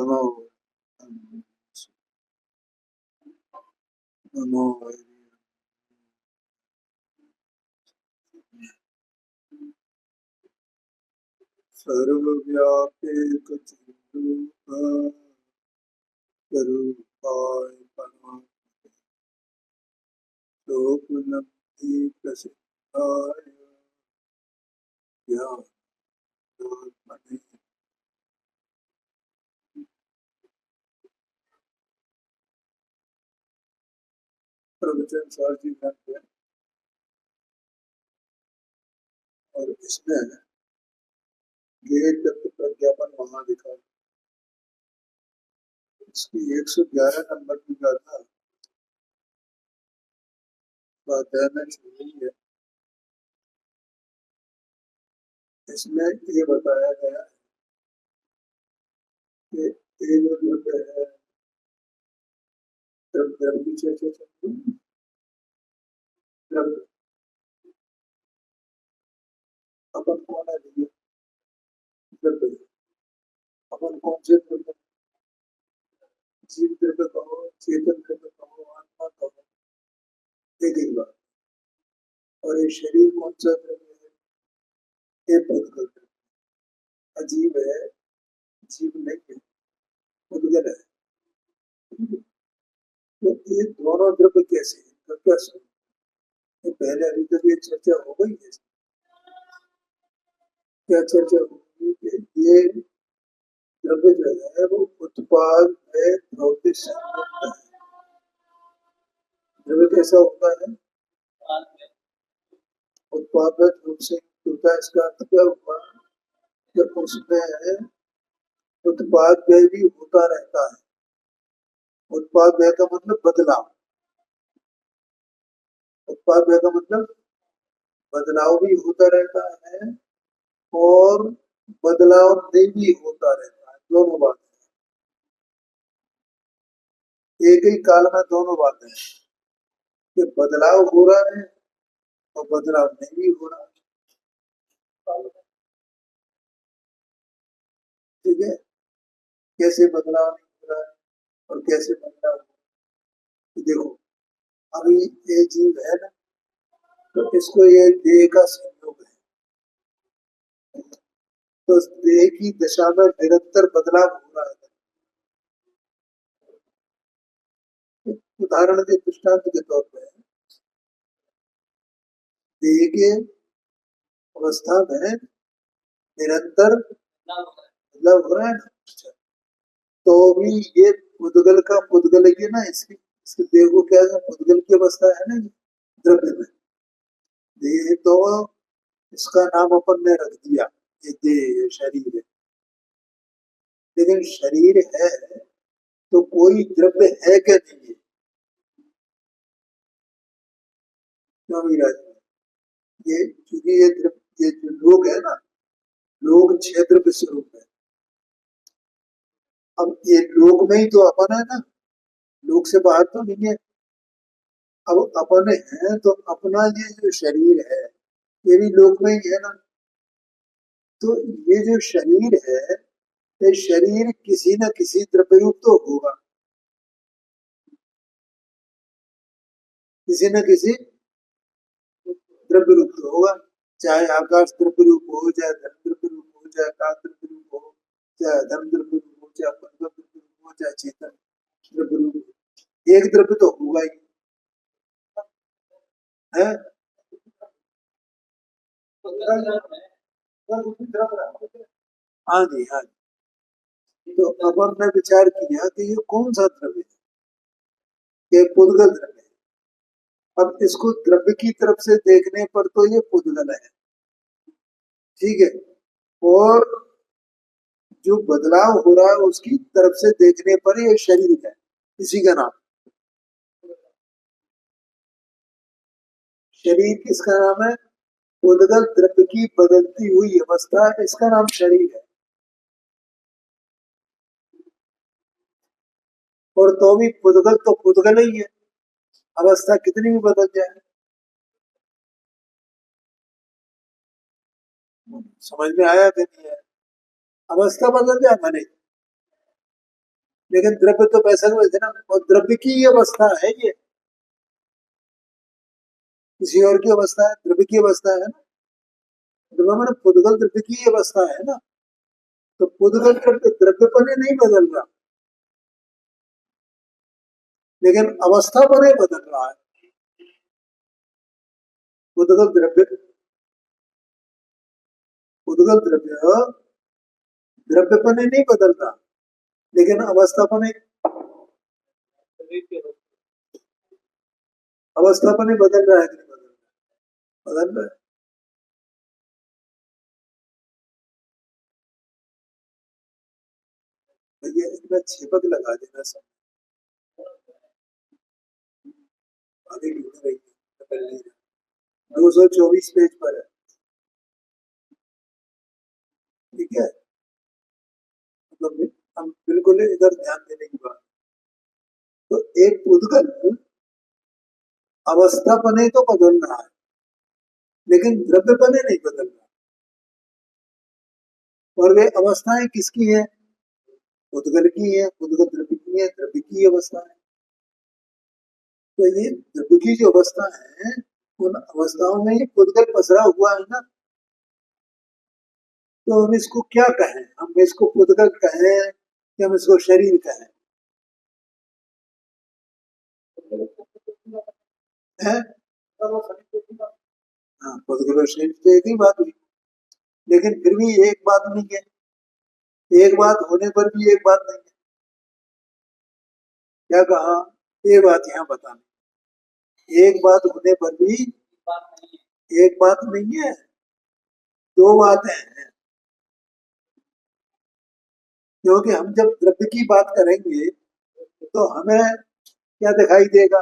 नमो नमो सर्वव्यापीकृतिरूपाय परमात्मने लोकोन्नति प्रसिद्धाय ज्ञानात्मने प्रवचन सारथी करते हैं। और इसमें गेय तत्व प्रज्ञापन महाधिकार इसकी 111 नंबर की गाथा स्वाध्याय में चल रही है। इसमें ये बताया गया कि ये जो द्रव्य है द्रव्य की चर्चा चलती है। द्रव्य अपन कौन है द्रव्य अपन कौन से द्रव्य जीव द्रव्य कहो चेतन द्रव्य कहो आत्मा कहो एक एक बात। और ये शरीर कौन सा द्रव्य है ये पुद्गल अजीब है जीव नहीं है पुद्गल है। तो ये दोनों द्रव्य कैसे है क्या ये पहले अभी तक ये चर्चा हो गई है। क्या चर्चा हो गई कि ये द्रव्य जो है वो उत्पाद है भौतिक संयुक्त है। द्रव्य कैसा होता है उत्पाद रूप से होता है। इसका अर्थ क्या हुआ कि उसमें उत्पाद व्यय भी होता रहता है। उत्पाद व्यय का मतलब बदलाव उत्पाद व्यय का मतलब बदलाव भी होता रहता है और बदलाव नहीं भी होता रहता है। दोनों बातें एक ही काल में दोनों बातें कि बदलाव हो रहा है और बदलाव नहीं भी हो रहा है। ठीक है कैसे बदलाव नहीं हो रहा है और कैसे बदलाव हो। देखो अभी ये जीव है ना तो इसको ये देह का संयोग है। तो देह की दशा में निरंतर बदलाव हो रहा है। उदाहरण के दृष्टांत के तौर पर देह के अवस्था में निरंतर बदलाव हो रहा है ना। तो भी ये पुद्गल का पुद्गल ही है ना। इसके देह को क्या है पुद्गल की अवस्था है ना द्रव्य में। देह तो इसका नाम अपन ने रख दिया ये देह शरीर है। लेकिन शरीर है तो कोई द्रव्य है क्या नहीं है क्यों विराज ये क्योंकि ये द्रव्य ये जो लोग है ना लोग छह द्रव्य स्वरूप है। अब ये लोग में ही तो अपन है ना लोग से बाहर तो नहीं है। अब अपन है तो अपना ये जो शरीर है ये भी लोक में ही है ना। तो ये जो शरीर है ये शरीर किसी न किसी द्रव्य रूप तो होगा किसी न किसी द्रव्य रूप तो होगा। चाहे आकाश द्रव्य रूप हो चाहे धन द्रव्य रूप हो चाहे काल द्रव्य रूप हो चाहे धर्म द्रव्य रूप हो चाहे अपन द्रव्य रूप हो चाहे चेतन द्रव्य रूप हो एक द्रव्य तो होगा ही है। हाँ जी हाँ जी। तो अब हमने विचार किया कि ये कौन सा द्रव्य है ये पुद्गल द्रव्य है। अब इसको द्रव्य की तरफ से देखने पर तो ये पुद्गल है ठीक है। और जो बदलाव हो रहा है उसकी तरफ से देखने पर ये शरीर है इसी का नाम शरीर किसका नाम है पुद्गल द्रव्य की बदलती हुई अवस्था इसका नाम शरीर है। और तो भी पुद्गल तो पुद्गल ही है अवस्था कितनी भी बदल जाए। समझ में आया कि नहीं है अवस्था बदल जाए मैंने लेकिन द्रव्य तो पैसा का वैसे ना, और द्रव्य की ये अवस्था है, ये किसी और की अवस्था है, द्रव्य की अवस्था है ना। द्रव्य मैंने पुद्गल द्रव्य की अवस्था है ना। तो पुद्गल द्रव्यपने नहीं बदल रहा, लेकिन अवस्था पने बदल रहा है। पुद्गल द्रव्य, पुद्गल द्रव्य द्रव्यपने नहीं बदल रहा, लेकिन अवस्थापने, अवस्थापने बदल रहा है कि नहीं बदल रहा? बदल रहा है। भैया इतना छेपक लगा देना सब, आगे ढूंढ रही है, मिल नहीं रहा। 224 पेज पर है, ठीक है। मतलब हम बिल्कुल इधर ध्यान देने की बात। तो एक पुद्गल अवस्थापने तो बदल रहा है, लेकिन द्रव्यपने नहीं बदल रहा। और वे अवस्थाएं किसकी है? पुद्गल की है, पुद्गल द्रव्य की है, द्रव्य की अवस्था है। तो ये द्रव्य की जो अवस्था है, उन अवस्थाओं में ये पुद्गल पसरा हुआ है ना। तो हम इसको क्या कहें? हम इसको पुद्गल कहें कि हम इसको शरीर कहें? है? हाँ, पुद्गल और शरीर तो एक ही बात हुई, लेकिन फिर भी एक बात नहीं है। एक बात होने पर भी एक बात नहीं है। क्या कहा? ये बात यहाँ बतानी, एक बात होने पर भी एक बात नहीं है, दो बातें हैं। क्योंकि हम जब द्रव्य की बात करेंगे तो हमें क्या दिखाई देगा?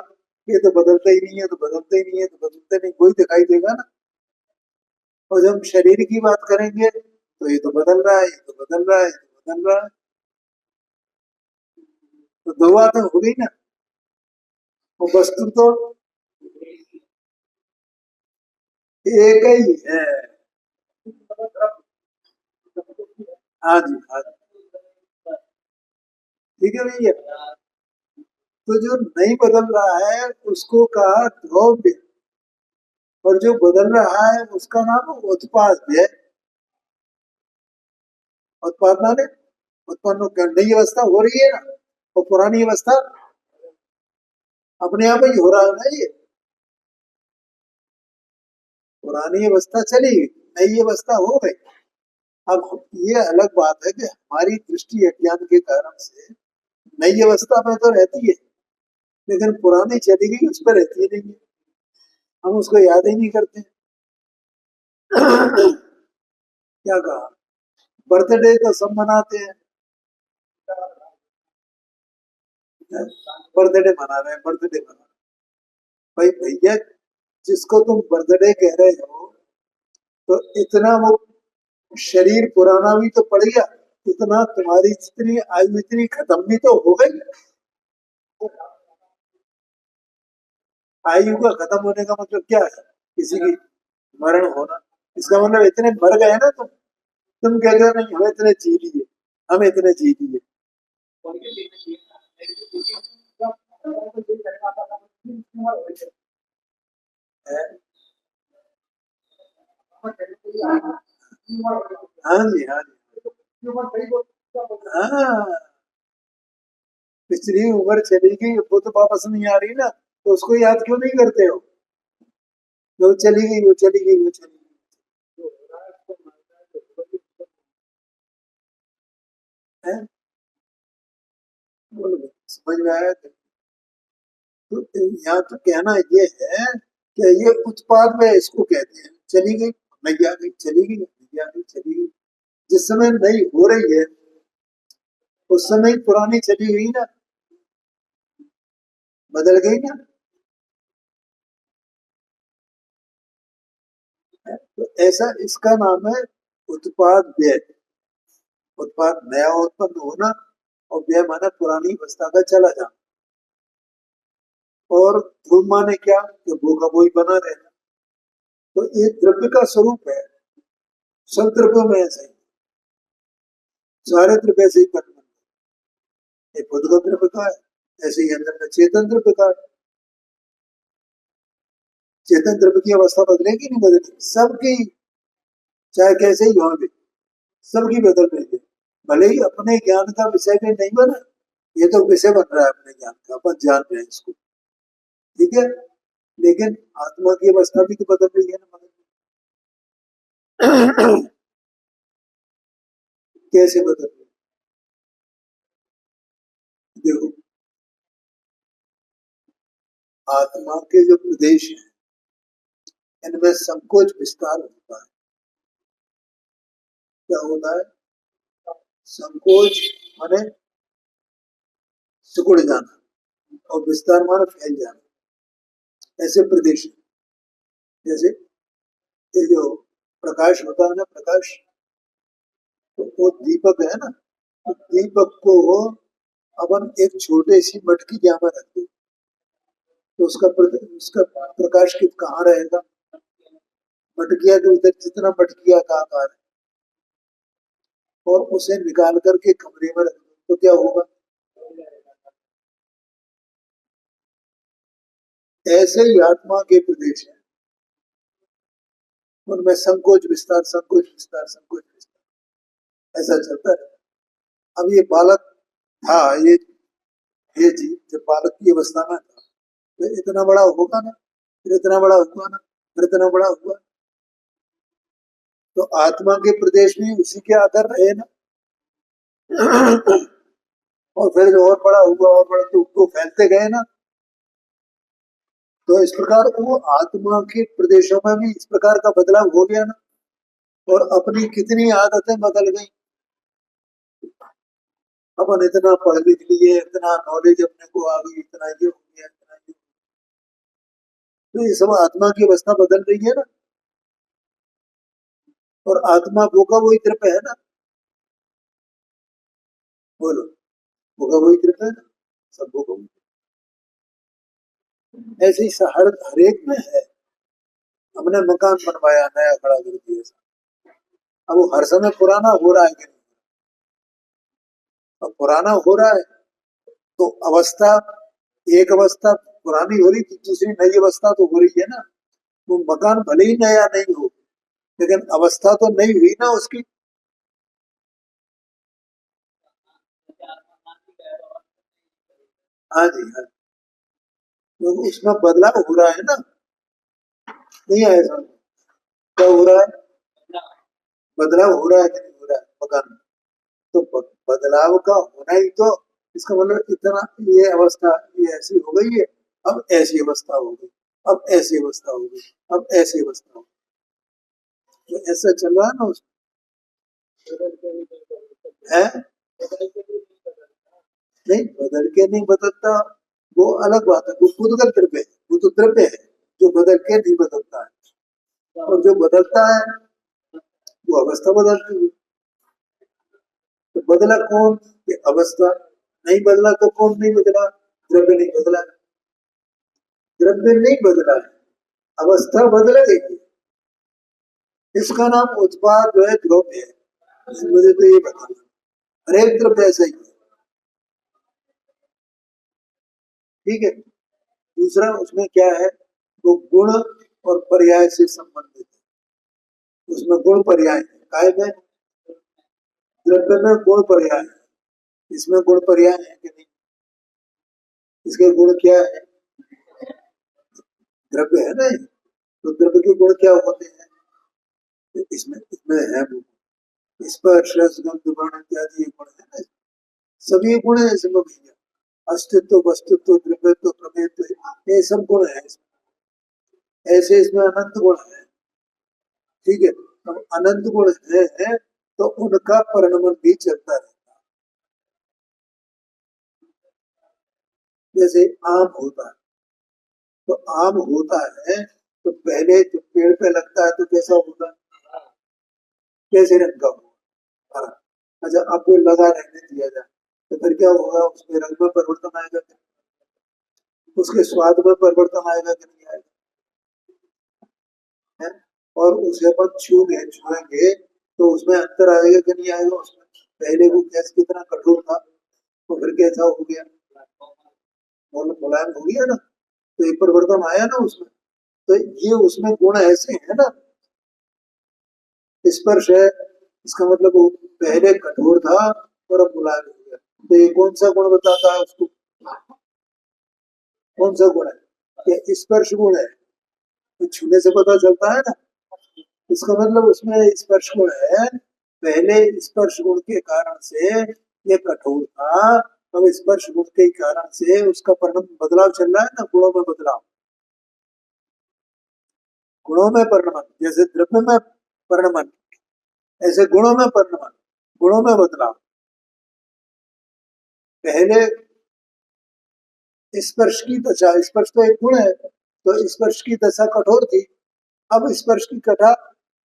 ये तो बदलता ही नहीं है, तो बदलता ही नहीं है, तो बदलता नहीं, कोई दिखाई देगा ना। और जब हम शरीर की बात करेंगे तो ये तो बदल रहा है, ये तो बदल रहा है, ये तो बदल रहा है। तो दो बातें हो गई ना। और वस्तु तो एक ही है। हाँ जी, हाँ जी, ठीक है भैया। तो जो नहीं बदल रहा है उसको कहा द्रव्य, और जो बदल रहा है उसका नाम उत्पाद है। उत्पाद माने उत्पन्न नई अवस्था हो रही है ना, और पुरानी अवस्था अपने आप ही हो रहा है ना। ये पुरानी अवस्था चली गई, नई अवस्था हो गई। अब ये अलग बात है कि हमारी दृष्टि अज्ञान के कारण से नई अवस्था में तो रहती है, लेकिन पुरानी चली गई उस पर रहती ही नहीं है। हम उसको याद ही नहीं करते। क्या कहा? बर्थडे तो सब मनाते हैं, बर्थडे मना रहे हैं, बर्थडे मना रहे हैं। भाई भैया, जिसको तुम बर्थडे कह रहे हो, तो इतना वो शरीर पुराना भी तो पड़ गया, इतना तुम्हारी जितनी आयु इतनी खत्म भी तो हो गई। आयु का खत्म होने का मतलब क्या है? किसी की मरण होना, इसका मतलब इतने मर गए ना तुम कहते हो नहीं हमें इतने जी लिए, हमें इतने जी लिए। हाँ जी, हाँ जी, हाँ। पिछली उम्र चली गई, वो तो वापस नहीं आ रही ना, तो उसको याद क्यों नहीं करते हो? वो चली गई, वो चली गई, वो चली गई है। बोलो, समझ में आया? तो यहाँ तो कहना ये है कि ये उत्पाद में इसको कहते हैं। चली गई, नहीं आ गई, चली गई, नहीं आ गई, चली गई। जिस समय नई हो रही है उस समय पुरानी चली गई ना, बदल गई ना। तो ऐसा इसका नाम है उत्पाद व्यय। उत्पाद नया उत्पन्न होना, और व्यय माना पुरानी अवस्था का चला जाना। और ध्रुव माने क्या? कि वो का वही बना रहना। तो ये द्रव्य का स्वरूप है। सब द्रव्यों में ऐसा ही, सारे द्रव्य ऐसे ही बने। ये भूतगत द्रव्य का है, ऐसे ही अंदर में चेतन द्रव्य का है। चेतन द्रव्य की अवस्था बदलेगी नहीं बदलेगी, सबकी, चाहे कैसे ही हो भी, सबकी बदल रही है। भले ही अपने ज्ञान का विषय में नहीं बना, ये तो विषय बन रहा है अपने ज्ञान का, अपन जान रहे हैं इसको, ठीक है, लेकिन आत्मा की अवस्था भी तो बदल रही है ना, बदल कैसे बदल रही है? देखो, आत्मा के जो प्रदेश हैं, इनमें संकोच विस्तार होता है। क्या होता है? संकोच माने सिकुड़ जाना, और विस्तार माने फैल जाना, ऐसे प्रदेश। जैसे ये जो प्रकाश होता है ना, प्रकाश, तो वो दीपक है ना, तो दीपक को अपन एक छोटे सी मटकी जहाँ में रख दो, तो उसका प्रकाश कहाँ रहेगा? मटकिया के उधर, जितना मटकिया का आकार है, और उसे निकाल करके कमरे में रख दो, तो क्या होगा? ऐसे ही आत्मा के प्रदेश है, उनमें संकोच विस्तार, संकोच विस्तार, संकोच विस्तार, ऐसा चलता है। अब ये बालक था, ये जी जब बालक की अवस्था में था, तो इतना बड़ा होगा ना, फिर इतना बड़ा हुआ ना, फिर इतना बड़ा हुआ, तो आत्मा के प्रदेश में उसी के आकर रहे ना। और फिर जो और बड़ा हुआ, और बड़ा, तो उसको फैलते गए ना। तो इस प्रकार वो आत्मा के प्रदेशों में भी इस प्रकार का बदलाव हो गया ना, और अपनी कितनी आदतें बदल गई। अपन इतना पढ़ लिख लिए, इतना नॉलेज अपने को आ गई, इतना ये हो गया, इतना ये, तो ये सब आत्मा की अवस्था बदल रही है ना। और आत्मा वो का वही द्रव्य है ना, बोलो, वो का वही द्रव्य है ना, सब वो का। ऐसे ही हर एक में है। हमने मकान बनवाया, नया खड़ा कर दिया, अब वो हर समय पुराना हो रहा है कि नहीं? अब पुराना हो रहा है, तो अवस्था, एक अवस्था पुरानी हो रही थी, दूसरी नई अवस्था तो हो रही है ना। वो मकान भले ही नया नहीं हो, लेकिन अवस्था तो नई हुई ना उसकी। हाँ जी, हाँ, तो उसमें बदलाव हो रहा है ना, नहीं है ऐसा? क्या हो रहा है? बदलाव हो रहा है कि नहीं हो रहा है मकान में? तो बदलाव का होना ही तो, इसका मतलब इतना, ये अवस्था ये ऐसी हो गई है, अब ऐसी अवस्था हो गई, अब ऐसी अवस्था हो गई, अब ऐसी अवस्था हो गई, तो ऐसा चल रहा है ना है। नहीं, बदल के नहीं बदलता, वो अलग बात है, वो खुदगत द्रव्य है, वो तो द्रव्य है जो बदल के नहीं बदलता है। और जो बदलता है वो अवस्था बदलती है। तो बदला कौन? ये अवस्था। नहीं बदला तो कौन नहीं बदला? द्रव्य नहीं बदला, द्रव्य नहीं बदला है, अवस्था बदलेगी। इसका नाम उत्पाद जो है द्रव्य है, मुझे तो ये बताना, हर एक द्रव्य ऐसा ही है, ठीक है। दूसरा उसमें क्या है, वो गुण और पर्याय से संबंधित है, उसमें गुण पर्याय है, काय में? द्रव्य में गुण पर्याय है, इसमें गुण पर्याय है कि नहीं? इसके गुण क्या है? द्रव्य है ना, तो द्रव्य के गुण क्या होते हैं? इसमें इसमें है वो स्पर्श रस गंध वर्ण इत्यादि गुण है ना, सभी गुण है इसमें भैया। अस्तित्व, वस्तुत्व, द्रव्यत्व, प्रमेयत्व, ये सब गुण है इसमें। ऐसे इसमें अनंत गुण है, ठीक है। अब अनंत गुण है तो उनका परिणमन भी चलता रहता है। जैसे आम होता है, तो आम होता है, तो पहले जब पेड़ पे लगता है तो कैसा होता है? कैसे रंग का होगा? हरा। अच्छा, आपको लगा रहने दिया जाए, तो फिर क्या होगा? उसमें रंग में परिवर्तन आएगा, उसके स्वाद में परिवर्तन आएगा कि नहीं आएगा? है? और उसे अपन छुएंगे तो उसमें अंतर आएगा कि नहीं आएगा? उसमें पहले वो गैस कितना कठोर था, तो फिर कैसा हो गया, मुलायम हो गया ना, तो एक परिवर्तन आया ना उसमें। तो ये उसमें गुण ऐसे हैं ना, स्पर्श है, इसका मतलब वो पहले कठोर था और अब मुलायम हो गया। तो ये कौन सा गुण बताता है उसको, कौन सा गुण है, ये स्पर्श गुण है, तो छूने से पता चलता है ना। इसका मतलब उसमें स्पर्श गुण है, पहले स्पर्श गुण के कारण से ये कठोर था, अब स्पर्श गुण के कारण से उसका परिणाम बदलाव चल रहा है ना, गुणों में बदलाव, गुणों में परिणमन, जैसे द्रव्य में परिणमन ऐसे गुणों में परिणमन, गुणों में बदलाव। पहले स्पर्श की दशा, स्पर्श तो एक गुण है, तो स्पर्श की दशा कठोर थी, अब स्पर्श की कठा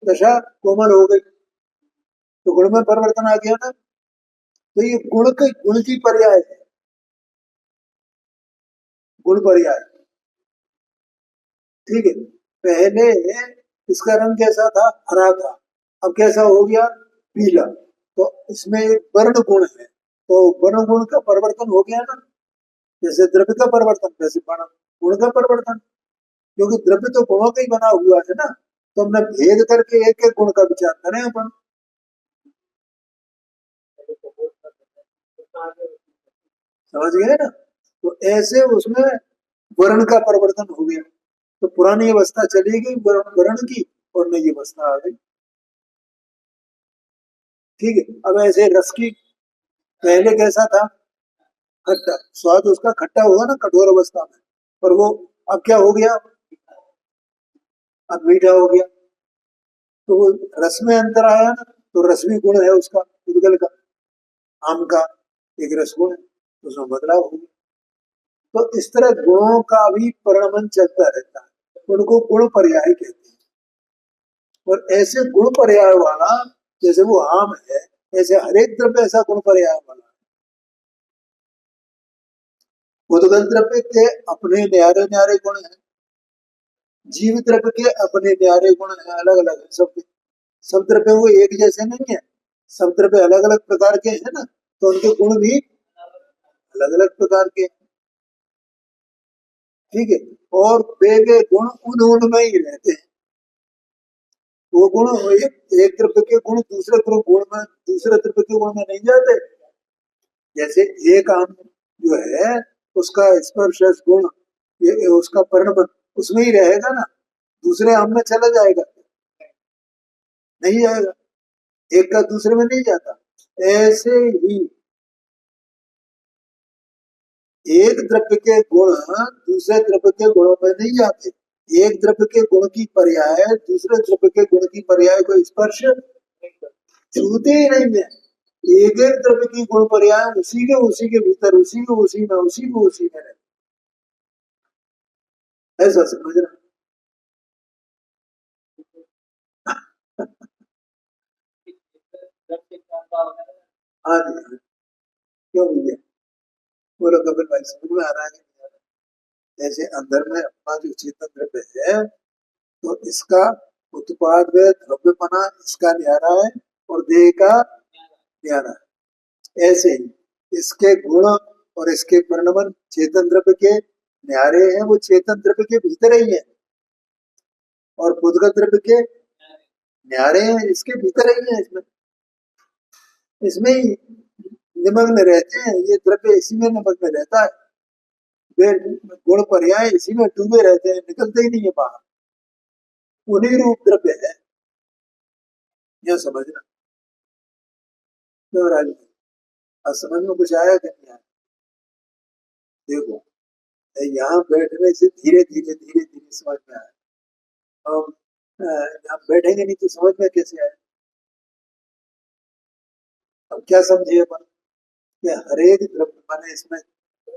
दशा कोमल हो गई, तो गुण में परिवर्तन आ गया ना। तो ये गुण की पर्याय है, गुण पर्याय, ठीक है। पहले इसका रंग कैसा था, हरा था, अब कैसा हो गया, पीला। तो इसमें एक वर्ण गुण है, तो वर्ण गुण का परिवर्तन हो गया ना, जैसे द्रव्य का परिवर्तन वैसे वर्ण गुण का परिवर्तन, क्योंकि द्रव्य तो गुणों का ही बना हुआ है ना। तो हमने भेद करके एक एक गुण का विचार करें अपन, समझ गए ना। तो ऐसे उसमें वर्ण का परिवर्तन हो गया, तो पुरानी अवस्था चली गई वर्ण की और नई अवस्था आ गई, ठीक है। अब ऐसे रस की, पहले कैसा था, खट्टा, स्वाद उसका खट्टा होगा ना कठोर अवस्था में, और वो अब क्या हो गया, अब मीठा हो गया। तो वो रस में अंतर आया ना, तो रस भी गुण है उसका, उद्गल का, आम का एक रस गुण है, तो उसमें बदलाव हो गया। तो इस तरह गुणों का भी परिणमन चलता रहता है, उनको गुण पर्याय कहते हैं। और ऐसे गुण पर्याय वाला, जैसे वो आम है, ऐसे हरेक द्रव्य ऐसा गुण पर्याय वाला है। उद्गल द्रव्य के अपने न्यारे न्यारे गुण हैं, जीव द्रव्य के अपने न्यारे गुण हैं, अलग अलग है सबके। सब द्रव्य वो एक जैसे नहीं है, सब द्रव्य अलग अलग प्रकार के हैं ना, तो उनके गुण भी अलग अलग प्रकार के, ठीक है। और वे वे गुण उन उनमें ही रहते हैं, वो गुण एक द्रव्य के गुण दूसरे गुण में, दूसरे द्रव्य के गुण में नहीं जाते। जैसे एक आम जो है, उसका स्पर्श गुण, ये उसका परिणाम उसमें ही रहेगा ना, दूसरे आम में चला जाएगा, नहीं जाएगा, एक का दूसरे में नहीं जाता। ऐसे ही एक द्रव्य के गुण दूसरे द्रव्य के गुणों में नहीं जाते, एक द्रव्य के गुण की पर्याय दूसरे द्रव्य के गुण की पर्याय को स्पर्श छूते ही नहीं है। एक एक द्रव्य की गुण पर्याय उसी के भीतर, उसी में रहते, ऐसा समझना। हाँ जी, हाँ, क्यों भैया, बोलो कपिल भाई, समझ में आ रहा है कि नहीं आ रहा है? जैसे अंदर में अपना जो चेतन द्रव्य है, तो इसका उत्पाद व द्रव्यपना इसका न्यारा है, और देह का न्यारा है। ऐसे ही इसके गुण और इसके परिणमन चेतन द्रव्य के न्यारे हैं, वो चेतन द्रव्य के भीतर ही है, और बुद्धगत द्रव्य के न्यारे हैं, इसके भीतर ही है, इसमें इसमें ही निमग्न रहते हैं, ये द्रव्य इसी में निमग्न रहता है, वे गुण पर्याय इसी में डूबे रहते हैं, निकलते ही नहीं है बाहर, उन्हीं रूप द्रव्य है, यह समझना। तो राज आज समझ में कुछ आया कि नहीं आया, देखो यहाँ बैठने से धीरे धीरे समझ में आया, हम यहाँ बैठेंगे नहीं तो समझ में कैसे आए। अब क्या समझिए अपन, कि हरेक द्रव्य माने इसमें,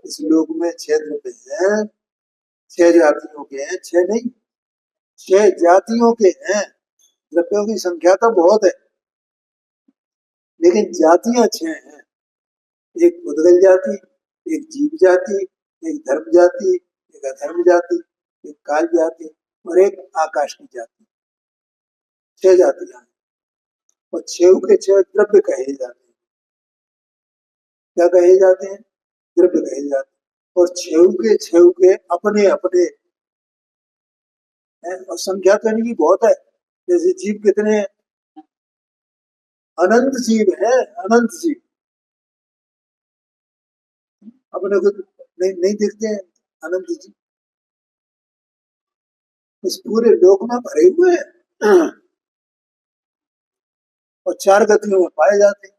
इस लोक में 6 द्रव्य हैं, 6 जातियों के हैं, 6 नहीं, 6 जातियों के हैं। द्रव्यों की संख्या तो बहुत है, लेकिन जातियां 6 हैं, एक उद्गल जाति, एक जीव जाति, एक धर्म जाति, एक अधर्म जाति, एक काल जाति, और एक आकाश की जाति, 6 जातियां हैं, और 6 के 6 द्रव्य कहे जाते हैं। क्या कहे जाते हैं? द्रव्य कहे जाते हैं। और छेव के अपने अपने हैं, और संख्या तो इनकी बहुत है। जैसे जीव कितने हैं? अनंत जीव है, अनंत जीव अपने को नहीं नहीं दिखते हैं। अनंत जीव इस पूरे लोक में भरे हुए हैं और चार गतियों में पाए जाते हैं,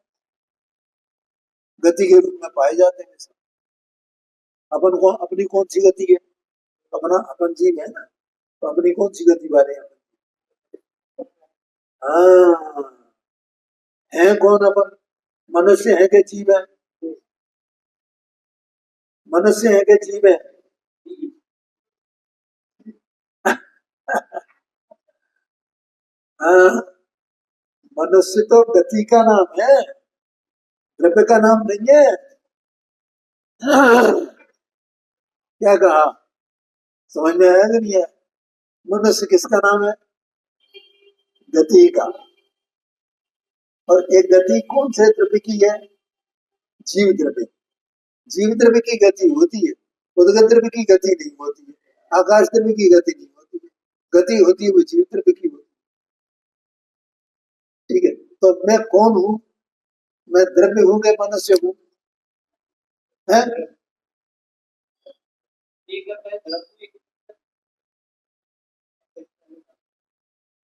गति के रूप में पाए जाते हैं। अपन को अपनी कौन सी गति है? अपना अपन जीव है ना, तो अपनी कौन सी गति वाले हैं? हाँ, है कौन अपन? मनुष्य है के जीव है? मनुष्य है के जीव है? हाँ, मनुष्य तो गति का नाम है, द्रव्य का नाम नहीं है। क्या कहा? समझ में आया कि नहीं है? मनुष्य किसका नाम है? गति का। और एक गति कौन से द्रव्य की है? जीव द्रव्य। जीव द्रव्य की गति होती है, उदगत द्रव्य की गति नहीं होती है, आकाश द्रव्य की गति नहीं होती है। गति होती है वो जीव द्रव्य की होती है। ठीक है, तो मैं कौन हूँ? मैं द्रव्य हूँ कि मनुष्य हूँ? है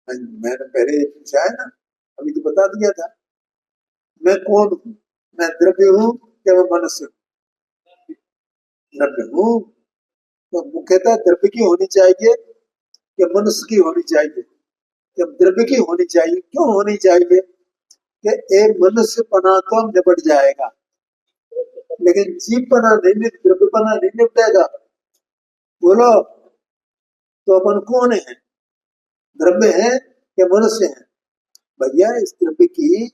मैंने पहले पूछा है ना, अभी तो बता दिया था। मैं कौन हूँ? मैं द्रव्य हूँ कि मैं मनुष्य हूँ? द्रव्य हूँ। तो मुख्यतः द्रव्य की होनी चाहिए कि मनुष्य की होनी चाहिए? जब द्रव्य की होनी चाहिए, क्यों होनी चाहिए? कि एक मनुष्य पना तो निपट जाएगा, लेकिन जीव पना नहीं, द्रव्य पना नहीं निपटेगा। बोलो, तो अपन कौन है? द्रव्य है या मनुष्य है? भैया इस द्रव्य की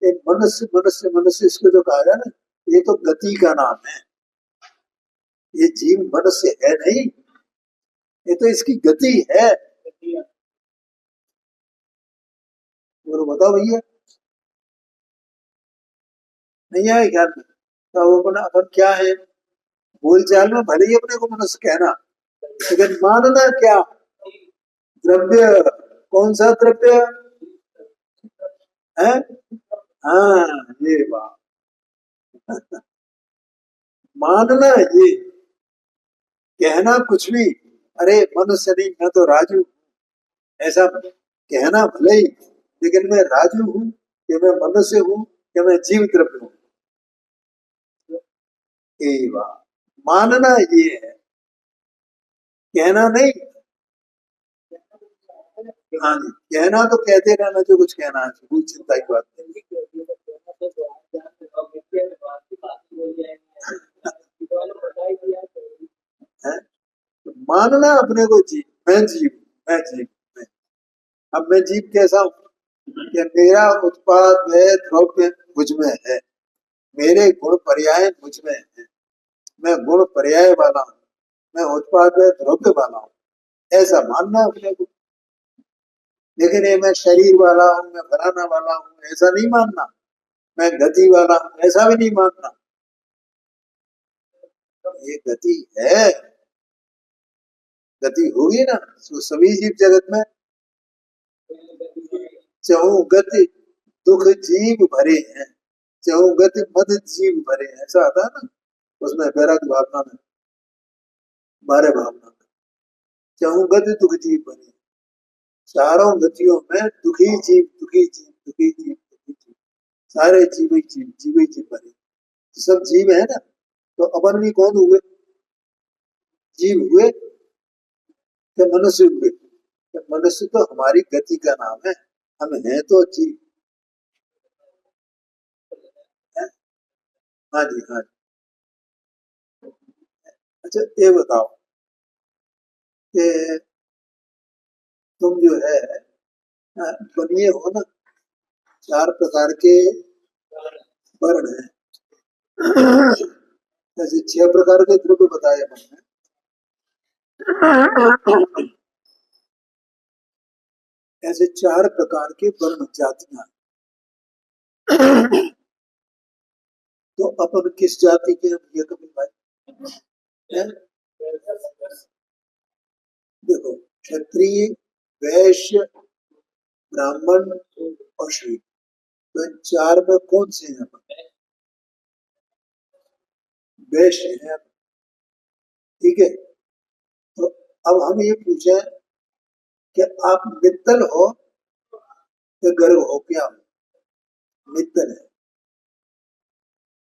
एक मनुष्य मनुष्य मनुष्य इसको जो कहा जाए ना, ये तो गति का नाम है। ये जीव मनुष्य है नहीं, ये तो इसकी गति है। बोलो बताओ भैया, नहीं आए ख्याल में? तो अपन अपन क्या है? बोलचाल में भले ही अपने को मनुष्य कहना, लेकिन मानना क्या? द्रव्य। कौन सा द्रव्य है? हाँ, ये बात। मानना ये, कहना कुछ भी। अरे मनुष्य नहीं, मैं तो राजू, ऐसा कहना भले ही, लेकिन मैं राजू हूँ कि मैं मनुष्य हूँ कि मैं जीव द्रव्य हूँ? ये बात। मानना ये है, कहना नहीं। हाँ जी, कहना तो कहते रहना जो कुछ कहना है, कोई चिंता की बात नहीं है। तो मानना अपने को जीव, मैं जीव, मैं जीव, मैं। अब मैं जीव कैसा हूँ? कि मेरा उत्पाद है द्रव्य मुझ में है, मेरे गुण पर्याय मुझ में है, मैं गुण पर्याय वाला हूँ, मैं उत्पाद है द्रव्य वाला हूँ, ऐसा मानना अपने को। लेकिन ये मैं शरीर वाला हूँ, मैं फलाना वाला हूँ, ऐसा नहीं मानना। मैं गति वाला हूँ, ऐसा भी नहीं मानना। ये गति है, गति होगी ना तो सभी जीव जगत में चहु गति दुख जीव भरे हैं, चहु गति मद जीव भरे हैं, ऐसा आता है ना उसमें वैराग्य भावना में, 12 भावना में। चहु गति दुख जीव भरे हैं, चारों गतियों में दुखी जीव दुखी जीव दुखी जीव दुखी जीव, सारे जीव ही जीव जीव ही जीव भरे। तो सब जीव है ना, तो अपन भी कौन हुए? जीव हुए कि मनुष्य हुए? मनुष्य तो हमारी गति का नाम है, हम हैं तो जीव है। हाँ जी, हाँ जी। अच्छा ये बताओ कि तुम जो है बनिए हो ना, 4 प्रकार के वर्ण हैं। जैसे 6 प्रकार के द्रव्य बताए हमने, ऐसे 4 प्रकार के वर्ण जातियां। तो अपन किस जाति के हैं ये कभी भाई हैं? देखो, क्षत्रिय, वैश्य, ब्राह्मण और शूद्र, तो इन चार में कौन से हैं अपन? वैश्य हैं। ठीक है, तो अब हम ये पूछे कि आप मित्तल हो या गर्व हो, क्या हो? मित्तल है,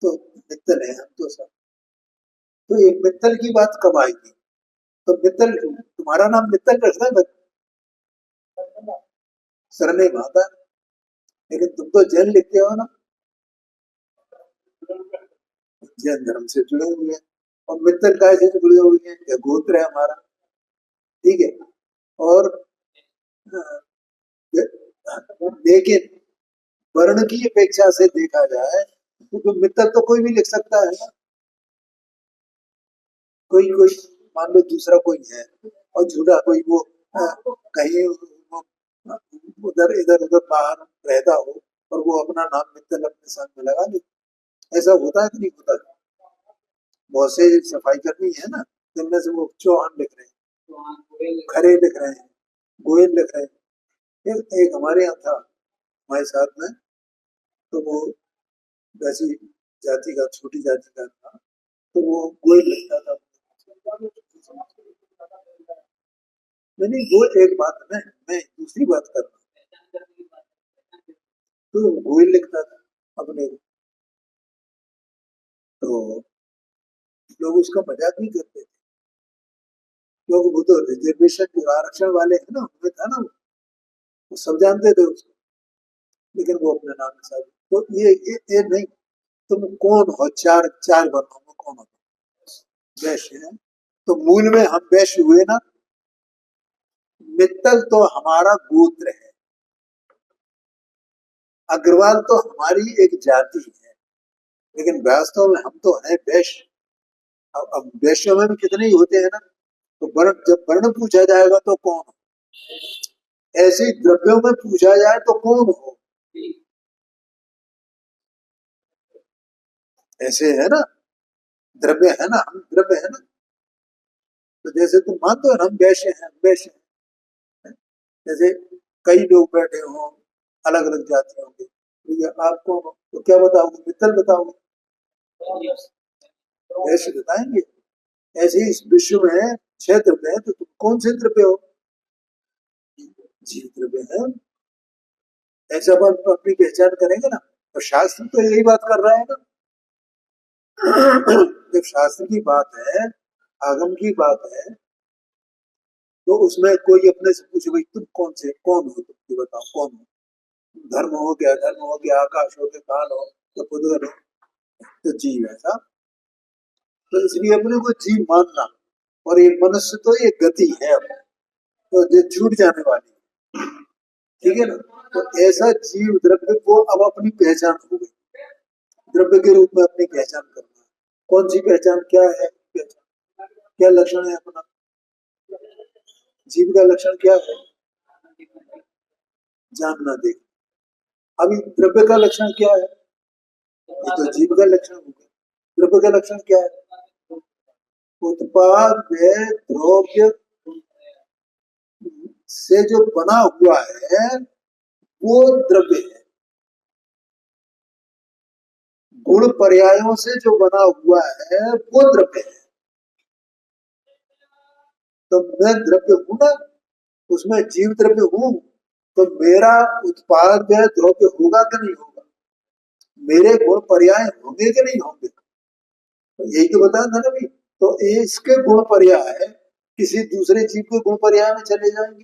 तो मित्तल है हम तो सब। तो ये मित्तल की बात कब आएगी? तो मित्तल, तुम्हारा नाम मित्तल रखना है, सरने माता, लेकिन तुम तो जैन लिखते हो ना, जैन धर्म से जुड़े हुए हैं। और मित्तल काय से जुड़े हुए हैं? यह गोत्र है हमारा। ठीक है, और लेकिन वर्ण की अपेक्षा से देखा जाए तो मित्तल तो कोई भी लिख सकता है ना। कोई कोई मान लो दूसरा कोई है और झूठा कोई वो कहीं वो उधर इधर उधर बाहर रहता हो और वो अपना नाम मित्तल अपने साथ में लगा ले, ऐसा होता है कि नहीं होता? बहुत से सफाई कर्मी है ना, जिनमें से वो चौहान लिख रहे हैं, खरे लिख रहे हैं, गोयल लिख रहे हैं। एक हमारे यहाँ था हमारे साथ में, तो वो वैसी जाति का, छोटी जाति का था, तो वो गोयल लिखता था। नहीं नहीं, वो एक बात है, मैं दूसरी बात कर रहा हूँ। तो गोयल लिखता था अपने, तो लोग उसका मजाक नहीं करते थे। लोग वो तो रिजर्वेशन जो आरक्षण वाले है ना, उनमें था ना वो सब जानते थे उसको, लेकिन वो अपने नाम के साथ। तो ये नहीं, तुम कौन हो? चार चार वर्णों में कौन हो? वैश्य है, तो मूल में हम वैश्य हुए ना। मित्तल तो हमारा गोत्र है, अग्रवाल तो हमारी एक जाति है, लेकिन वास्तव में हम तो हैं वैश्य। अब वैश्यों में भी कितने ही होते हैं ना। तो वर्ण, जब वर्ण पूछा जाएगा तो कौन हो? ऐसे ही द्रव्यों में पूछा जाए तो कौन हो? ऐसे है ना, द्रव्य है ना, हम द्रव्य है ना। तो जैसे तुम मानते हो ना हम वैश्य हैं, हम वैश्य हैं। जैसे कई लोग बैठे हों अलग अलग जातियों के, तो ये आप कौन हो? तो क्या बताओगे? मित्तल बताओगे, वैश्य बताएंगे। ऐसे ही इस विश्व में छह द्रव्य है, तो तुम कौन से द्रव्य हो? जीव द्रव्य है। ऐसे अपन अपनी पहचान करेंगे ना, तो शास्त्र तो यही बात कर रहा है ना। जब शास्त्र की बात है, आगम की बात है, तो उसमें कोई अपने से पूछे भाई तुम कौन से, कौन हो तुम, ये बताओ कौन हो? धर्म हो गया, धर्म हो गया, आकाश हो गया, काल हो, तो पुद्गल हो, तो जीव है साहब। तो इसलिए अपने को जीव मानना, और ये मनुष्य तो ये गति है अब, तो ये छूट जाने वाली है। ठीक है ना? तो ऐसा जीव द्रव्य को अब अपनी पहचान हो गई, द्रव्य के रूप में अपनी पहचान करना। कौन सी पहचान, क्या है पहचान, क्या लक्षण है अपना? जीव का लक्षण क्या है? जानना, देख। अभी द्रव्य का लक्षण क्या है? ये तो जीव का लक्षण हो गया। द्रव्य का लक्षण क्या है? उत्पाद व्यय द्रव्य से जो बना हुआ है वो द्रव्य है। गुण पर्यायों से जो बना हुआ है वो द्रव्य है। तो मैं द्रव्य हूं ना, उसमें जीव द्रव्य हूं, तो मेरा उत्पाद व्यय द्रव्य होगा कि नहीं होगा? मेरे गुण पर्याय होंगे कि नहीं होंगे? तो यही तो बताया था ना भाई। तो इसके गुण पर्याय किसी दूसरे जीव के गुण पर्याय में चले जाएंगे,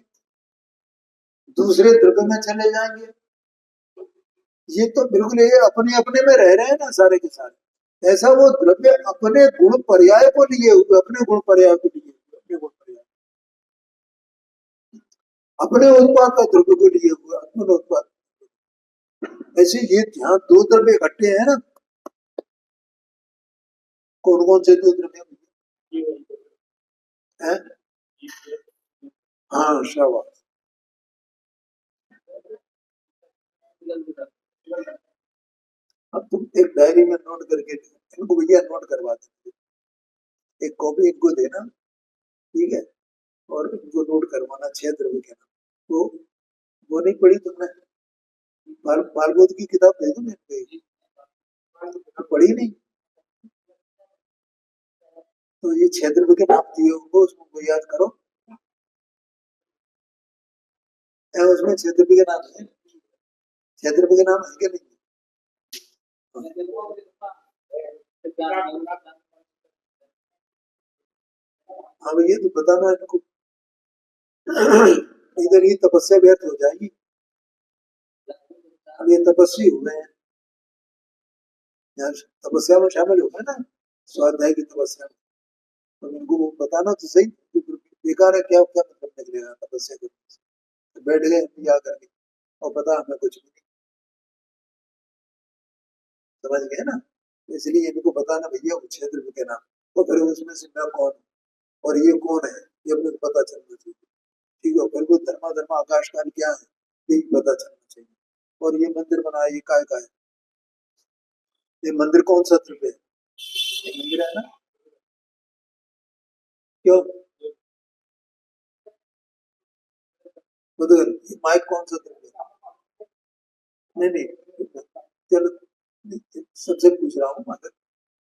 दूसरे द्रव्य में चले जाएंगे। ये तो बिल्कुल ये अपने अपने में रह रहे हैं ना सारे के सारे। ऐसा वो द्रव्य अपने गुण पर्याय को लिए हुए, अपने गुण पर्याय को लिए हुए, अपने गुण पर्याय, अपने उत्पाद का द्रव्य को लिए हुए, अपने उत्पाद। ऐसे ये ध्यान, दो द्रव्य इकट्ठे हैं ना, कौन कौन से दो द्रव्य हैं? हाँ, शाबाश। अब तुम एक डायरी में नोट करके इनको भैया नोट करवा देते, एक कॉपी इनको देना, ठीक है, और इनको नोट करवाना 6 द्रव्य के नाम। तो वो नहीं पढ़ी तुमने, बालबोध की किताब दे दो मेरे, पढ़ी नहीं? तो ये 6 द्रव्य के नाम दिए होंगे, उसको याद करो। उसमें 6 द्रव्य के नाम है, 6 द्रव्य के नाम है क्या नहीं? हाँ भैया तो बताना इनको। इधर ही तपस्या व्यर्थ हो जाएगी। अब ये तपस्वी हुए हैं, यहाँ तपस्या में शामिल हो गए ना, स्वाध्याय की तपस्या में, तो इनको वो बताना तो सही, बेकार है, क्या क्या मतलब निकलेगा तपस्या करने से? तो बैठ गए हम याद करके, और पता हमें कुछ भी नहीं, समझ गए ना? तो इसलिए इनको बताना भैया वो क्षेत्र के नाम, तो फिर उसमें से मैं कौन हूँ और ये कौन है, ये अपने को पता चलना चाहिए, ठीक है? फिर वो धर्मा धर्मा आकाश काल क्या है, ये भी पता चलना चाहिए। और ये मंदिर बनाया, ये काय का है? ये मंदिर कौन सा द्रव्य है? ये मंदिर है ना, क्यों? उधर ये माइक कौन सा द्रव्य है? नहीं नहीं, चलो सबसे पूछ रहा हूँ, मगर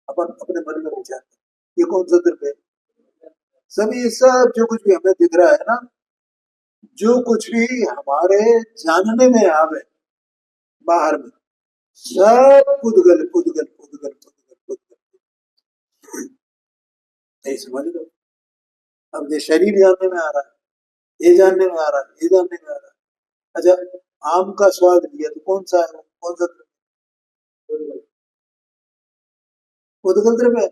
अपन अपने मन में विचार करें, ये कौन सा द्रव्य है? सब ये सब जो कुछ भी हमें दिख रहा है ना, जो कुछ भी हमारे जानने में आवे बाहर में, सब पुद्गल पुद्गल पुद्गल पुद्गल पुद्गल, नहीं समझ लो। अब ये शरीर जानने में आ रहा है, ये जानने में आ रहा है, ये जानने में आ रहा है। अच्छा, आम का स्वाद लिया तो कौन सा है वो? कौन सा पुद्गल द्रव्य है?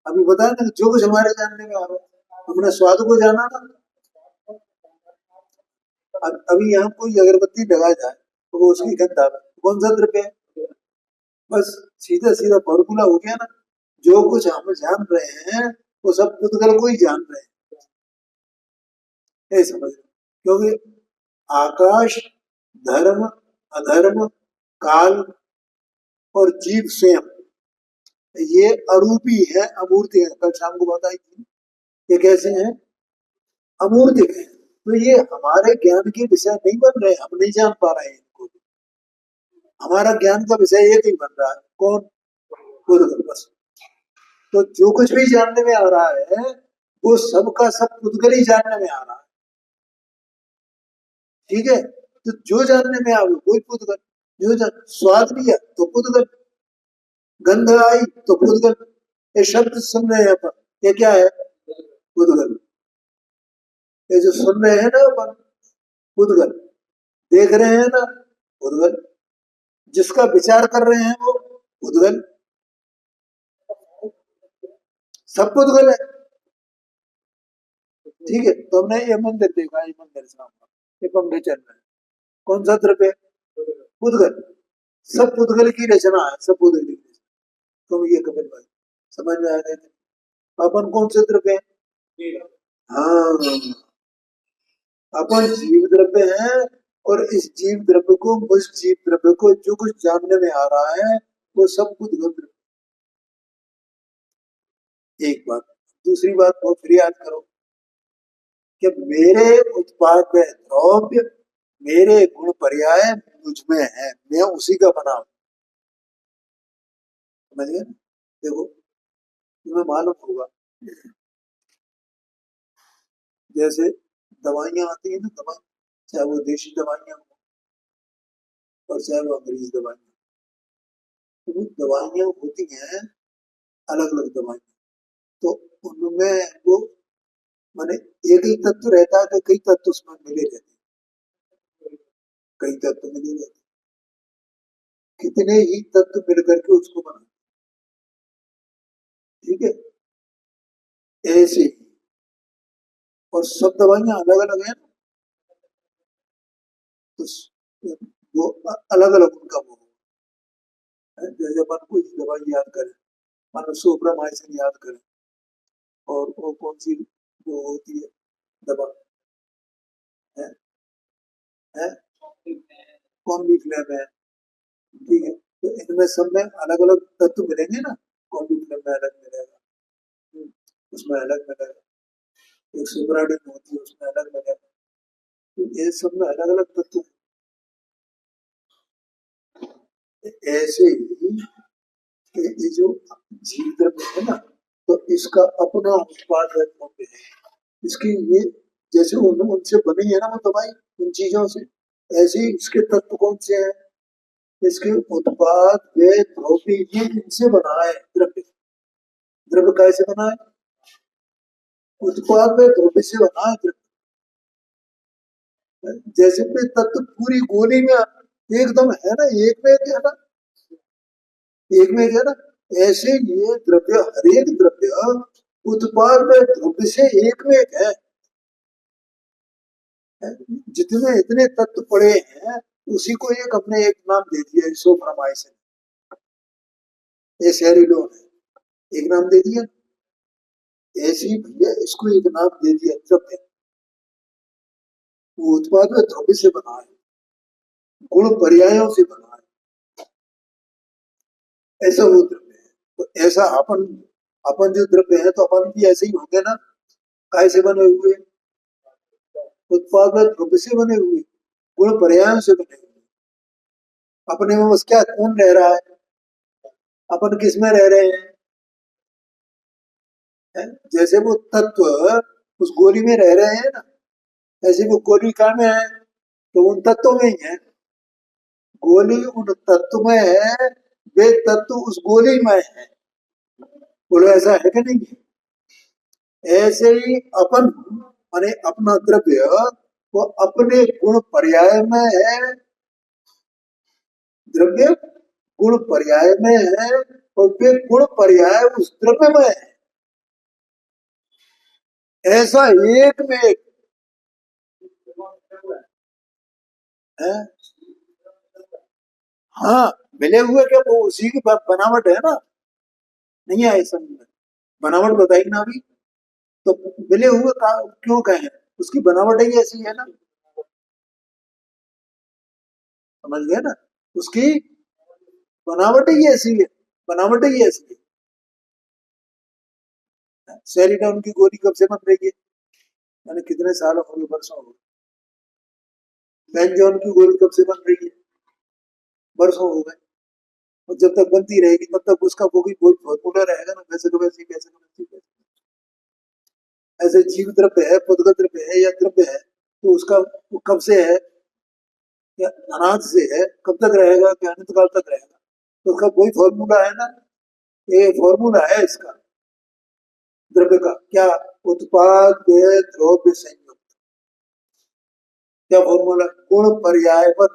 अभी बताया ना, जो कुछ हमारे जानने में आ रहा है, हमने स्वाद को जाना ना। अब अभी यहाँ कोई अगरबत्ती लगा जाए तो वो उसकी गंध आवे, कौन सा द्रव्य है? बस सीधा सीधा फॉर्मूला हो गया ना, जो कुछ हम जान रहे हैं वो सब पुद्गल को ही जान रहे हैं, ये समझ लो। क्योंकि आकाश, धर्म, अधर्म, काल और जीव स्वयं, ये अरूपी है, अमूर्ति है, कल शाम को बताई थी। ये कैसे हैं? अमूर्ति है। तो ये हमारे ज्ञान के विषय नहीं बन रहे, हम नहीं जान पा रहे हैं इनको। हमारा ज्ञान का विषय एक ही बन रहा है, कौन? पुद्गल, बस। तो जो कुछ भी जानने में आ रहा है वो सबका सब पुद्गल ही जानने में आ रहा है, ठीक है? तो जो जानने में आवे वही पुद्गल। जो जान, स्वाद लिया तो पुद्गल, गंध आई तो पुद्गल, ये शब्द सुन रहे हैं अपन, ये क्या है? पुद्गल। ये जो सुन रहे हैं ना अपन, पुद्गल। देख रहे हैं ना, पुद्गल। जिसका विचार कर रहे हैं वो पुद्गल, सब पुद्गल है, ठीक है? तो हमने ये मंदिर देखा, ये मंदिर सामने, ये पंखे चल रहे हैं, कौन सा द्रव्य है? पुद्गल। सब पुद्गल की रचना है, सब पुद्गल की रचना। तुम ये कपिल भाई समझ में आ गए थे? अपन कौन से द्रव्य है? हाँ, अपन जीव द्रव्य है, और इस जीव द्रव्य को, उस जीव द्रव्य को जो कुछ जानने में आ रहा है वो सब पुद्गल द्रव्य। एक बात। दूसरी बात को फिर याद करो कि मेरे उत्पाद में द्रव्य, मेरे गुण पर्याय मुझ में है, मैं उसी का बना हूं, समझ गए? देखो, तुम्हें मालूम होगा, जैसे दवाइयां आती है ना, दवा, चाहे वो देशी दवाइयां हो और चाहे वो अंग्रेजी दवाइयां, तो वो दवाइयां होती हैं अलग अलग दवाइयां, तो उनमें वो माने एक ही तत्व रहता है कि कई तत्व उसमें मिले रहते हैं? कई तत्व मिले रहते हैं, कितने ही तत्व मिल करके उसको बना, ठीक है? ऐसे ही, और सब दवाइयां अलग अलग है ना, तो वो अलग अलग उनका वो है। जैसे अपन कोई दवाई याद करें, मान सुब्रमाइसिन याद करें, और वो कौन सी वो होती है दवा, है, है? कौन भी फ्लेम है, ठीक है? तो इनमें सब में अलग अलग तत्व मिलेंगे ना, कॉम्बी फिल्म में अलग मिलेगा, उसमें अलग मिलेगा, एक सुपराडिन होती है उसमें अलग मिलेगा, तो ये सब में अलग अलग तत्व हैं। ऐसे ही ये जो जीव द्रव्य है ना, तो इसका अपना उत्पाद द्रव्य है, इसकी ये जैसे उनसे बनी है ना वो दवाई, उन चीजों से, ऐसे ही इसके तत्व कौन से हैं, इसके उत्पाद वे द्रव्य ये इनसे बना है द्रव्य। द्रव्य कैसे बना है, उत्पाद वे द्रव्य से बना है द्रव्य। जैसे कि तत्व पूरी गोली में एकदम है ना, एक में है ना, एक में है ना, ऐसे ये द्रव्य, हर एक द्रव्य उत्पाद में द्रव्य से एक में एक है। जितने इतने तत्व पड़े हैं उसी को एक अपने एक नाम दे दिया, इसोफ्रामाइसिन, ये सेरिडोन है, एक नाम दे दिया। ऐसे ही भैया इसको एक नाम दे दिया द्रव्य, वो उत्पाद में द्रव्य से बना है, गुण पर्यायों से बना है, ऐसा वो द्रव्य है। तो ऐसा अपन अपन जो द्रव्य है तो अपन भी ऐसे ही होंगे ना, काय से बने हुए, उत्पाद में द्रव्य से बने हुए, गुण पर्यायों से बने हुए। अपने में बस क्या कौन रह रहा है, अपन किस में रह रहे हैं, है? जैसे वो तत्व उस गोली में रह रहे हैं ना, ऐसे वो गोली कहाँ में है, तो उन तत्वों में ही है, गोली उन तत्व में है, वे तत्व उस गोली में है। बोलो ऐसा है कि नहीं है? ऐसे ही अपन माने अपना द्रव्य वो अपने गुण पर्याय में है, द्रव्य गुण पर्याय में है, और वे गुण पर्याय उस द्रव्य में है, ऐसा एक में एक है। हाँ, मिले हुए क्या, वो उसी की बनावट है ना, नहीं है ऐसा नहीं है। बनावट बताई ना अभी, तो मिले हुए का क्यों कहें, उसकी बनावट ही ऐसी है ना, समझ गए ना, उसकी बनावट ही ऐसी है, बनावट ही ऐसी है। सेरिडॉन की गोली कब से बन रही है, मैंने कितने साल हो गए, वर्षों हो गए। बेंजोन की गोली कब से बन रही है, वर्षों हो गए। और जब तक बनती रहेगी तब तक उसका वो भी कोई फॉर्मूला रहेगा ना, वैसे तो वैसे कैसे तो वैसे। ऐसे जीव द्रव्य है, पुद्गल द्रव्य है या द्रव्य है, तो उसका वो कब से है, या अनाज से है, कब तक रहेगा, क्या अनंत काल तक रहेगा, तो उसका कोई फॉर्मूला है ना, ये फॉर्मूला है इसका द्रव्य का, क्या, उत्पाद व द्रव्य संयुक्त, क्या फॉर्मूला, गुण पर्याय पर,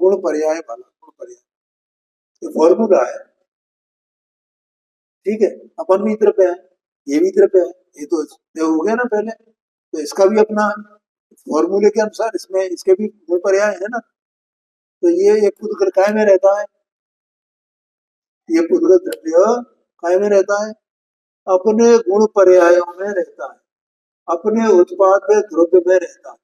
गुण पर्याय वाला, गुण पर्याय, ये फॉर्मूला है, ठीक है। अपन भी द्रव्य है, ये भी द्रव्य है, ये हो गया ना पहले, तो इसका भी अपना फॉर्मूले के अनुसार इसमें इसके भी गुण पर्याय है ना, तो ये पुद्गल काय में रहता है, ये पुद्गल द्रव्य काय में रहता है, अपने गुण पर्यायों में रहता है, अपने उत्पाद में द्रव्य में रहता है।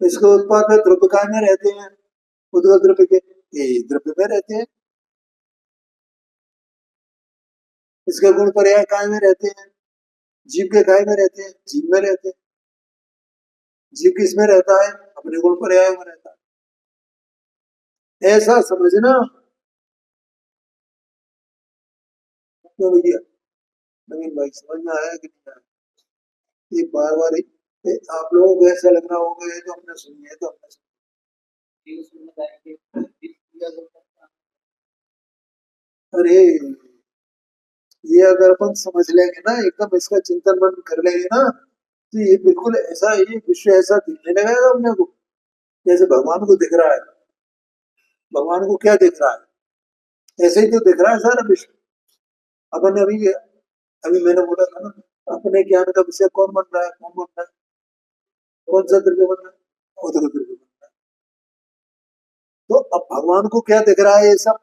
इसके उत्पाद में द्रव्य काय में रहते हैं, पुद्गल द्रव्य के ये द्रव्य में रहते हैं, इसके गुण पर्याय काय में रहते हैं, जीव के काय में रहते हैं, जीव में रहते हैं। जीव किस में रहता है, अपने गुण पर्याय में रहता है, ऐसा समझना। क्यों भैया, नवीन भाई समझ में आया कि नहीं आया, ये बार बार आप लोगों को ऐसा लग रहा होगा ये तो हमने सुनी है, तो हमने अरे ये अगर अपन समझ लेंगे ना, एकदम इसका चिंतन मन कर लेंगे ना, तो ये बिल्कुल ऐसा, ये विश्व ऐसा दिखने लगेगा अपने को, जैसे भगवान को दिख रहा है। भगवान को क्या दिख रहा है, ऐसे ही तो दिख रहा है सारा विश्व। अपन अभी अभी मैंने बोला था ना, अपने ज्ञान का विषय कौन बन रहा है, कौन बन रहा है, कौन सा द्रव्य बन रहा है, उदक द्रव्य बन रहा है। तो अब भगवान को क्या दिख रहा है, ये सब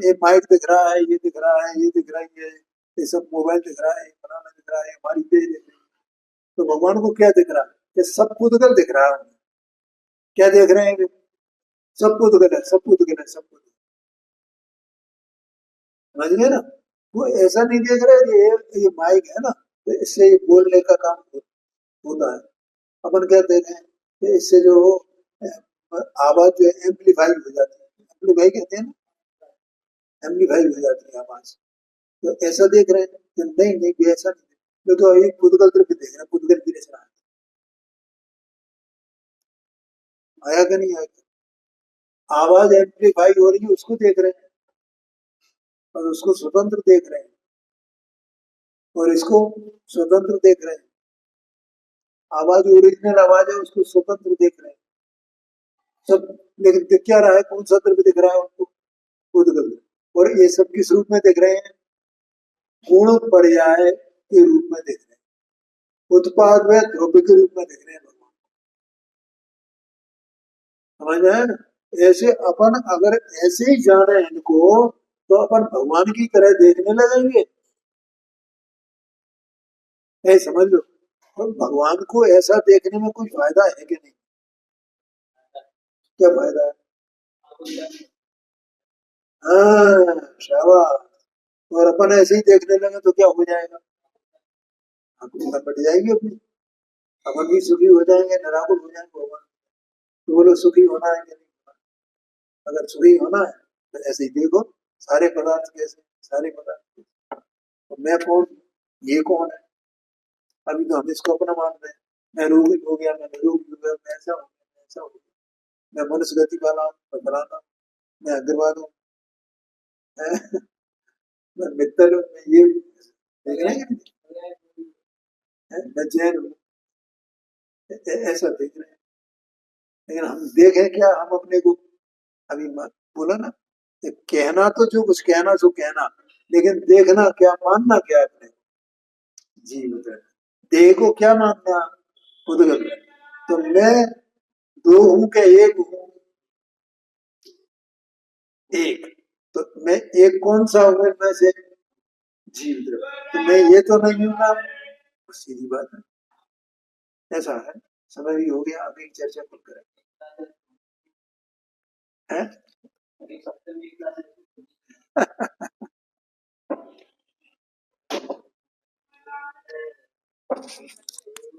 ये माइक दिख रहा है, ये दिख रहा है, ये दिख रही है, ये सब मोबाइल दिख रहा है, बनाना दिख रहा है, हमारी देह दिख रही है। तो भगवान को क्या दिख रहा है, ये सब पुद्गल दिख रहा है, क्या देख रहे हैं? सब पुद्गल है, सब पुद्गल है, सब पुद्गल। समझ गए ना? वो ऐसा नहीं देख रहे कि ये माइक है ना, तो इससे ये बोलने का काम होता है। अपन क्या देख रहे हैं कि इससे जो आवाज जो है एम्पलीफाई हो जाती है, एम्पलीफाई कहते हैं ना, एम्पलीफाई हो जाती है आवाज। तो ऐसा देख रहे हैं कि नहीं नहीं, ये ऐसा नहीं है। तो एक पुद्गल द्रव्य देख रहे हैं, पुद्गल की रचना आया कि नहीं आया? आवाज एम्पलीफाई हो रही है उसको देख रहे हैं, और उसको स्वतंत्र देख रहे हैं, और इसको स्वतंत्र देख रहे हैं। आवाज ओरिजिनल आवाज है, उसको स्वतंत्र देख रहे हैं सब। लेकिन दिख क्या रहा है? कौन सा द्रव्य दिख रहा है उनको? उद्गल। और ये सब किस रूप में दिख रहे हैं? गुण पर्याय के रूप में दिख रहे हैं, उत्पाद व द्रव्य के रूप में दिख रहे हैं भगवान। समझ में आया ना? ऐसे अपन अगर ऐसे ही जाने इनको, तो अपन भगवान की तरह देखने लगेंगे। ऐ समझ लो, तो भगवान को ऐसा देखने में कोई फायदा है कि नहीं? क्या फायदा है? हाँ, शाबाश। और अपन ऐसे ही देखने लगे तो क्या हो जाएगा? आंखें फट जाएगी अपनी। अपन भी सुखी हो जाएंगे, निराकुल हो जाएंगे भगवान। तो बोलो सुखी होना है कि नहीं होना? अगर सुखी होना है तो ऐसे ही देखो, सारे पदार्थ कैसे, सारे पदार्थ कैसे। तो मैं कौन, ये कौन है? अभी तो हम इसको अपना मान रहे हैं। मैं रोगी हो गया, मैं निरोगी हो गया, मैं ऐसा हो गया, मैं ऐसा हो गया, मैं मनुष्य गति वाला हूँ, मैं फलाना हूँ, मैं अग्रवाद हूँ, मैं मित्तल हूँ, मैं ये हूँ। देख रहे हैं कि नहीं? मैं जैन हूँ, ऐसा देख रहे हैं। लेकिन हम देखें क्या हम अपने को? अभी बोला ना, कि कहना तो जो कुछ कहना सो कहना, लेकिन देखना क्या, मानना क्या अपने जी उधर। देह को क्या मानना? उधर। तो मैं दो हूं क्या एक हूं? एक। तो मैं एक कौन सा हूं इनमें से? जीव द्रव्य। तो मैं ये तो नहीं हूं ना? सीधी बात है। ऐसा है। समय भी हो गया, अभी चर्चा कल करेंगे। हैं?